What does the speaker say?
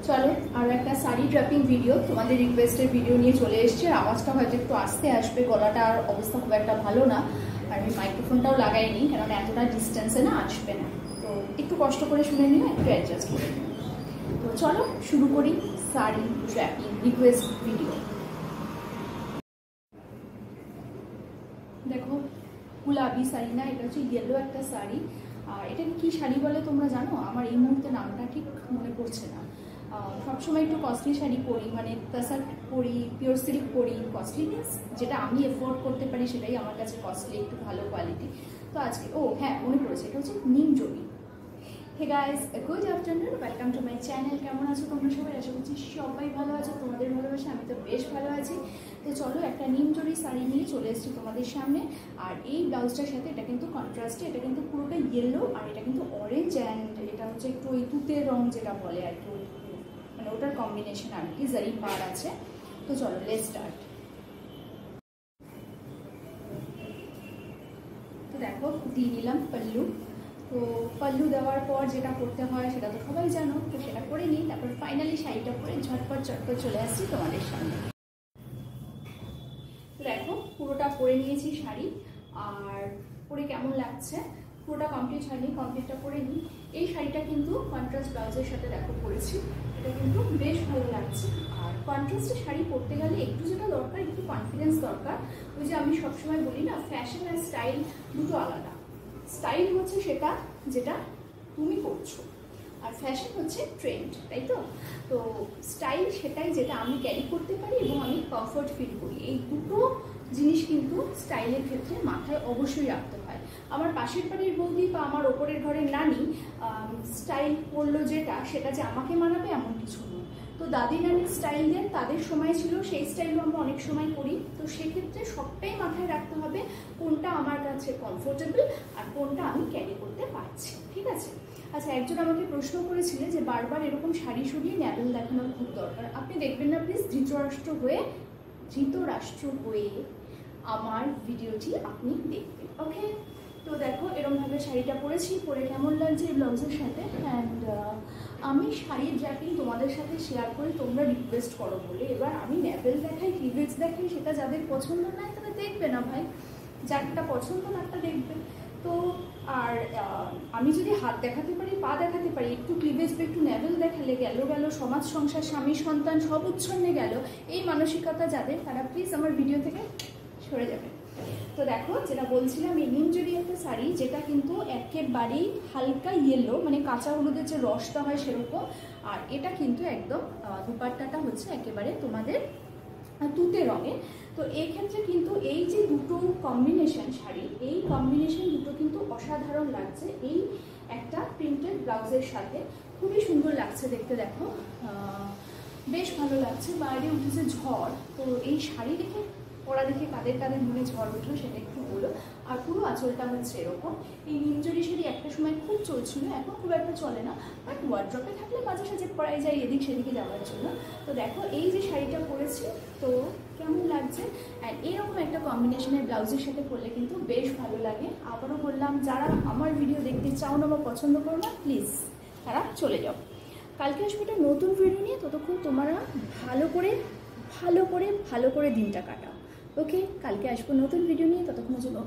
চলো আরও একটা শাড়ি ড্রাপিং ভিডিও তোমাদের রিকোয়েস্টের ভিডিও নিয়ে চলে এসেছে। আওয়াজটা হয়তো একটু আস্তে আসবে, গলাটার অবস্থা খুব একটা ভালো না, আর আমি মাইক্রোফোনটাও লাগাইনি কারণ এতটা ডিস্টেন্সে না আসবে না, তো একটু কষ্ট করে শুনে নিও, একটু অ্যাডজাস্ট করে নিও। তো চলো শুরু করি শাড়ি ড্রাপিং রিকোয়েস্ট ভিডিও। দেখো গুলাবি শাড়ি না, এটা হচ্ছে ইয়েলো একটা শাড়ি। আর এটাকে কি শাড়ি বলে তোমরা জানো? আমার এই মুহূর্তে নামটা ঠিক মনে পড়ছে না। সবসময় একটু কস্টলি শাড়ি পরি, মানে তাসার পরি, পিওর সিল্ক পরি। কস্টলি মিনস যেটা আমি এফোর্ড করতে পারি সেটাই আমার কাছে কস্টলি, একটু ভালো কোয়ালিটি। তো আজকে হ্যাঁ মনে পড়েছে, এটা হচ্ছে নিম জড়ি। Hey guys, good afternoon, welcome to my channel. কেমন আছো তোমরা সবাই? আশা করছি সবাই ভালো আছো, তোমাদের ভালোবাসা আমি তো বেশ ভালো আছি। তো চলো একটা নিম জড়ি শাড়ি নিয়ে চলে এসেছি তোমাদের সামনে। আর এই ব্লাউজটার সাথে এটা কিন্তু কন্ট্রাস্টে, এটা কিন্তু পুরোটা ইয়েলো, আর এটা কিন্তু অরেঞ্জ অ্যান্ড এটা হচ্ছে একটু ওই তুতের রং যেটা বলে আর কি, মানে ওটার কম্বিনেশন আর কি, জারি পার আছে। তো চলো লেটস স্টার্ট। তো দেখো দিয়ে নিলাম পাল্লু। তো পাল্লু দেওয়ার পর যেটা করতে হয় সেটা তো সবাই জানো, তো সেটা করে নিই। তারপর ফাইনালি শাড়িটা পরে ঝটপট চলে আসছি তোমাদের সামনে। তো দেখো পুরোটা পরে নিয়েছি শাড়ি, আর পরে কেমন লাগছে পুরোটা কমপ্লিট হয়নি, কমপ্লিটটা পরে নিই। এই শাড়িটা কিন্তু কন্ট্রাস্ট ব্লাউজের সাথে দেখো পরেছি, এটা কিন্তু বেশ ভালো লাগছে। আর কন্ট্রাস্টের শাড়ি পরতে গেলে একটু যেটা দরকার, একটু কনফিডেন্স দরকার। ওই যে আমি সবসময় বলি না, ফ্যাশন আর স্টাইল দুটো আলাদা। স্টাইল হচ্ছে সেটা যেটা তুমি করছো, আর ফ্যাশন হচ্ছে ট্রেন্ড, তাই তো? তো স্টাইল সেটাই যেটা আমি ক্যারি করতে পারি এবং আমি কমফোর্ট ফিল করি। এই দুটো জিনিস কিন্তু স্টাইলের ক্ষেত্রে মাথায় অবশ্যই রাখতে হয়। আমার পাশের বাড়ির বৌদি বা আমার ওপরের ঘরের নানি স্টাইল পরলো যেটা, সেটা যে আমাকে মানাবে এমন কিছু নয়। তো দাদি নানির স্টাইল দেন, তাদের সময় ছিল, সেই স্টাইলও আমরা অনেক সময় করি। তো সেক্ষেত্রে সবটাই মাথায় রাখতে হবে কোনটা আমার কাছে কমফোর্টেবল আর কোনটা আমি ক্যারি করতে পারছি, ঠিক আছে? আচ্ছা, একজন আমাকে প্রশ্ন করেছিলেন যে বারবার এরকম শাড়ি সরিয়ে ন্যাবেল দেখানোর খুব দরকার। আপনি দেখবেন না প্লিজ, ধৃতরাষ্ট্র হয়ে আমার ভিডিওটি আপনি দেখবেন, ওকে? তো দেখো এরকমভাবে শাড়িটা পরেছি, পরে কেমন লাগছে এই ব্লাউজের সাথে। অ্যান্ড আমি শাড়ির ড্র্যাপিং তোমাদের সাথে শেয়ার করি, তোমরা রিকোয়েস্ট করো বলে। এবার আমি ন্যাবেল দেখাই, ক্লিভেজ দেখাই, সেটা যাদের পছন্দ নয় তারা দেখবে না ভাই, যারটা পছন্দ না একটা দেখবে। তো আর আমি যদি হাত দেখাতে পারি, পা দেখাতে পারি, একটু ক্লিভেজ বা একটু ন্যাবেল দেখালে গেল সমাজ সংসার, স্বামী সন্তান সব উচ্ছন্নে গেল। এই মানসিকতা যাদের, তারা প্লিজ আমার ভিডিও থেকে সরে যাবে। তো দেখো যেটা বলছিলাম, এই নিম জড়ি একটা শাড়ি, যেটা কিন্তু একেবারেই হালকা ইয়েলো, মানে কাঁচা হলুদের যে রসটা হয় সেরকম। আর এটা কিন্তু একদম দুপাট্টাটা হচ্ছে একেবারে তোমাদের তুতে রঙে। তো এই ক্ষেত্রে কিন্তু এই যে দুটো কম্বিনেশন শাড়ি, এই কম্বিনেশন দুটো কিন্তু অসাধারণ লাগছে এই একটা প্রিন্টেড ব্লাউজের সাথে। খুবই সুন্দর লাগছে দেখতে, দেখো বেশ ভালো লাগছে। বাইরে উঠেছে ঝড়, তো এই শাড়ি দেখে পরা দেখে কাদের কাদের মনে ঝড় উঠলো সেটা একটু বলো। আর পুরো আঁচলটা হচ্ছে এরকম। এই নিমজড়ি শাড়ি একটা সময় খুব চলছিল, এখন খুব একটা চলে না, বাট ওয়ার্ড্রপে থাকলে মাঝে সাঝে পরাই যায় এদিক সেদিকে যাওয়ার জন্য। তো দেখো এই যে শাড়িটা পরেছি, তো কেমন লাগছে। অ্যান্ড এরকম একটা কম্বিনেশনের ব্লাউজের সাথে পরলে কিন্তু বেশ ভালো লাগে। আবারও বললাম, যারা আমার ভিডিও দেখতে চাও না বা পছন্দ করো না, প্লিজ তারা চলে যাও। কালকে আসবে একটা নতুন ভিডিও নিয়ে, ততক্ষণ তোমরা ভালো করে দিনটা কাটাও, ওকে? কালকে আসবো নতুন ভিডিও নিয়ে, ততক্ষণের জন্য